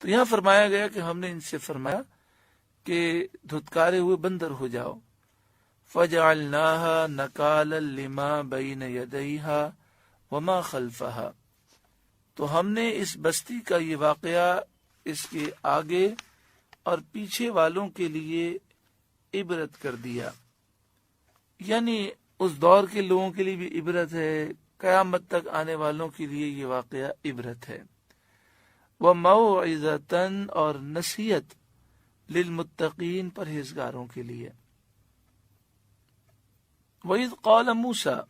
تو یہاں فرمایا گیا کہ ہم نے ان سے فرمایا کہ دھتکارے ہوئے بندر ہو جاؤ. فَجَعَلْنَاهَا نَكَالًا لِمَا بَيْنَ يَدَيْهَا وَمَا خَلْفَهَا، تو ہم نے اس بستی کا یہ واقعہ اس کے آگے اور پیچھے والوں کے لیے عبرت کر دیا. یعنی اس دور کے لوگوں کے لیے بھی عبرت ہے، قیامت تک آنے والوں کے لیے یہ واقعہ عبرت ہے. وَمَوْعِظَةً، اور نصیحت، للمتقین، پرہیزگاروں کے لیے. وَإِذْ قَالَ مُوسَىٰ،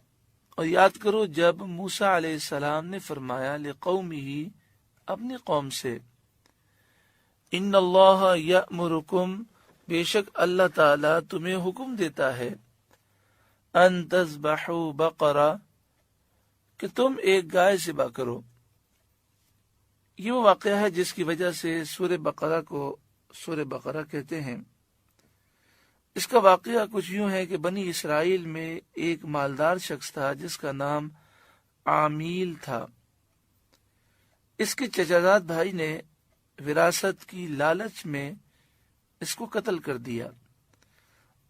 اور یاد کرو جب موسیٰ علیہ السلام نے فرمایا لِقَوْمِهِ، اپنی قوم سے، ان اللہ یأمرکم، بے شک اللہ تعالی تمہیں حکم دیتا ہے، ان تذبحوا بقرہ، کہ تم ایک گائے ذبح کرو. یہ وہ واقعہ ہے جس کی وجہ سے سورہ بقرہ کو سورہ بقرہ کہتے ہیں. اس کا واقعہ کچھ یوں ہے کہ بنی اسرائیل میں ایک مالدار شخص تھا جس کا نام عامیل تھا. اس کے چچا زاد بھائی نے وراثت کی لالچ میں اس کو قتل کر دیا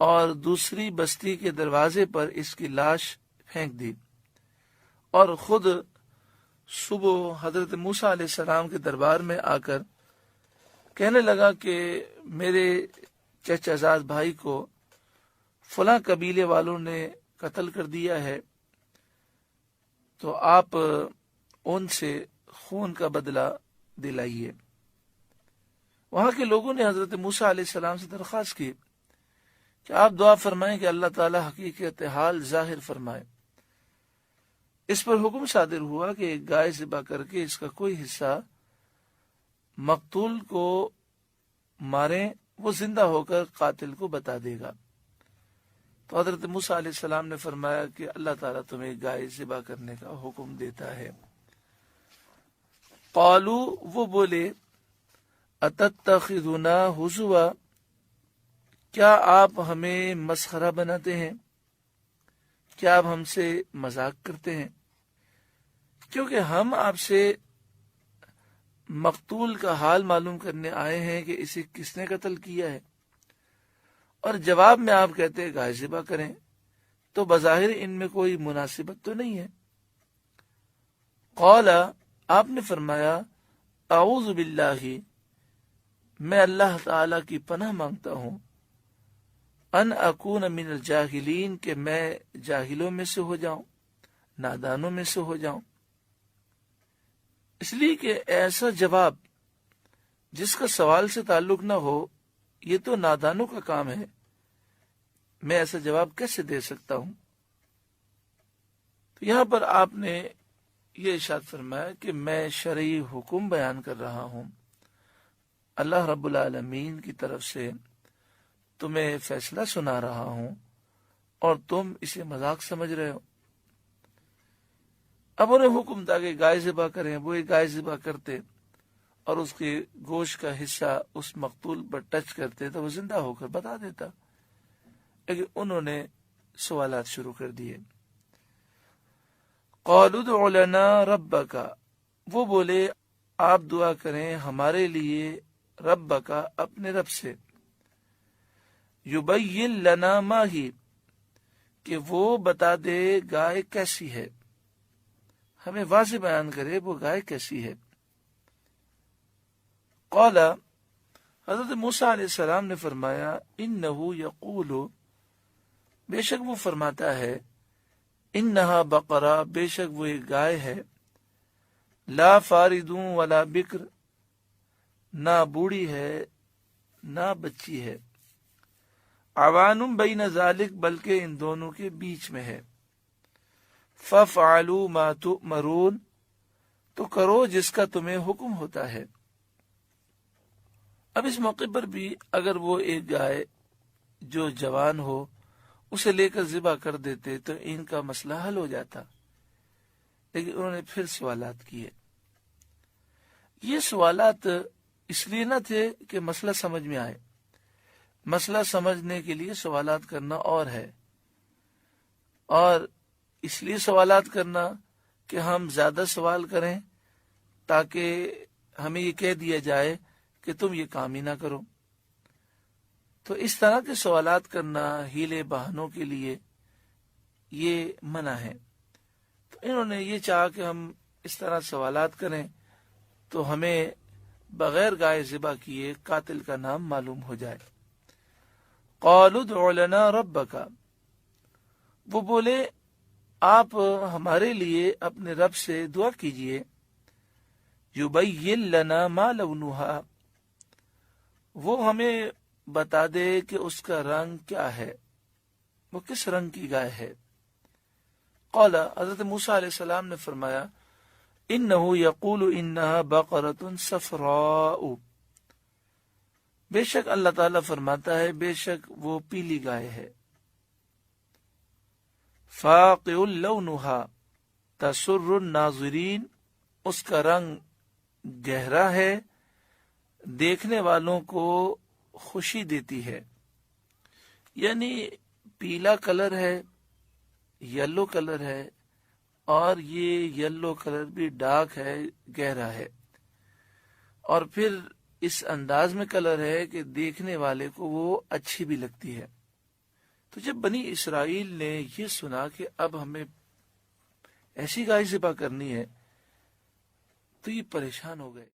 اور دوسری بستی کے دروازے پر اس کی لاش پھینک دی، اور خود صبح حضرت موسیٰ علیہ السلام کے دربار میں آ کر کہنے لگا کہ میرے چچا زاد بھائی کو فلاں قبیلے والوں نے قتل کر دیا ہے، تو آپ ان سے خون کا بدلہ دلائیے. وہاں کے لوگوں نے حضرت موسیٰ علیہ السلام سے درخواست کی کہ آپ دعا فرمائیں کہ اللہ تعالی حقیقت حال ظاہر فرمائے. اس پر حکم صادر ہوا کہ ایک گائے ذبح کر کے اس کا کوئی حصہ مقتول کو ماریں، وہ زندہ ہو کر قاتل کو بتا دے گا. تو حضرت موسیٰ علیہ السلام نے فرمایا کہ اللہ تعالیٰ تمہیں گائے ذبح کرنے کا حکم دیتا ہے. قالوا، وہ بولے، اتتخذنا ہزوا، کیا آپ ہمیں مسخرہ بناتے ہیں، کیا آپ ہم سے مذاق کرتے ہیں، کیونکہ ہم آپ سے مقتول کا حال معلوم کرنے آئے ہیں کہ اسے کس نے قتل کیا ہے، اور جواب میں آپ کہتے ہیں گائے ذبح کریں، تو بظاہر ان میں کوئی مناسبت تو نہیں ہے. قال، آپ نے فرمایا، اعوذ باللہ، میں اللہ تعالی کی پناہ مانگتا ہوں، ان اکون من الجاہلین، کہ میں جاہلوں میں سے ہو جاؤں، نادانوں میں سے ہو جاؤں. اس لیے کہ ایسا جواب جس کا سوال سے تعلق نہ ہو یہ تو نادانوں کا کام ہے، میں ایسا جواب کیسے دے سکتا ہوں. تو یہاں پر آپ نے یہ ارشاد فرمایا کہ میں شرعی حکم بیان کر رہا ہوں، اللہ رب العالمین کی طرف سے تمہیں فیصلہ سنا رہا ہوں اور تم اسے مذاق سمجھ رہے ہو. اب انہیں حکم تھا کہ گائے ذبح کریں، وہ ایک گائے ذبح کرتے اور اس کے گوشت کا حصہ اس مقتول پر ٹچ کرتے تو وہ زندہ ہو کر بتا دیتا. لیکن انہوں نے سوالات شروع کر دیے. قالوا ادع لنا ربک، وہ بولے آپ دعا کریں ہمارے لیے ربک، اپنے رب سے، یبین لنا ما ہی، کہ وہ بتا دے گائے کیسی ہے، ہمیں واضح بیان کرے وہ گائے کیسی ہے. قال، حضرت موسیٰ علیہ السلام نے فرمایا، انہ یقول، بے شک وہ فرماتا ہے، انہا بقرہ، بے شک وہ ایک گائے ہے، لا فارد ولا بکر، نہ بوڑھی ہے نہ بچی ہے، عوان بین ذالک، بلکہ ان دونوں کے بیچ میں ہے، فَافْعَلُوا مَا تُؤْمَرُونَ، تو کرو جس کا تمہیں حکم ہوتا ہے. اب اس موقع پر بھی اگر وہ ایک گائے جو جوان ہو اسے لے کر ذبح کر دیتے تو ان کا مسئلہ حل ہو جاتا، لیکن انہوں نے پھر سوالات کیے. یہ سوالات اس لیے نہ تھے کہ مسئلہ سمجھ میں آئے، مسئلہ سمجھنے کے لیے سوالات کرنا اور ہے، اور اس لیے سوالات کرنا کہ ہم زیادہ سوال کریں تاکہ ہمیں یہ کہہ دیا جائے کہ تم یہ کام ہی نہ کرو۔ تو اس طرح کے سوالات کرنا ہیلے بہانوں کے لیے یہ منع ہے۔ تو انہوں نے یہ چاہا کہ ہم اس طرح سوالات کریں تو ہمیں بغیر گائے ذبح کیے قاتل کا نام معلوم ہو جائے۔ قالوا ادع لنا ربک، وہ بولے آپ ہمارے لیے اپنے رب سے دعا کیجئے، یبین لنا ما لونھا، وہ ہمیں بتا دے کہ اس کا رنگ کیا ہے، وہ کس رنگ کی گائے ہے۔ قال، حضرت موسیٰ علیہ السلام نے فرمایا، انہ یقول انہا بقرۃ صفراء، بے شک اللہ تعالیٰ فرماتا ہے بے شک وہ پیلی گائے ہے، فاقع لونھا تسر الناظرین، اس کا رنگ گہرا ہے، دیکھنے والوں کو خوشی دیتی ہے۔ یعنی پیلا کلر ہے، یلو کلر ہے، اور یہ یلو کلر بھی ڈارک ہے، گہرا ہے، اور پھر اس انداز میں کلر ہے کہ دیکھنے والے کو وہ اچھی بھی لگتی ہے۔ تو جب بنی اسرائیل نے یہ سنا کہ اب ہمیں ایسی گائے ذبح کرنی ہے تو یہ پریشان ہو گئے۔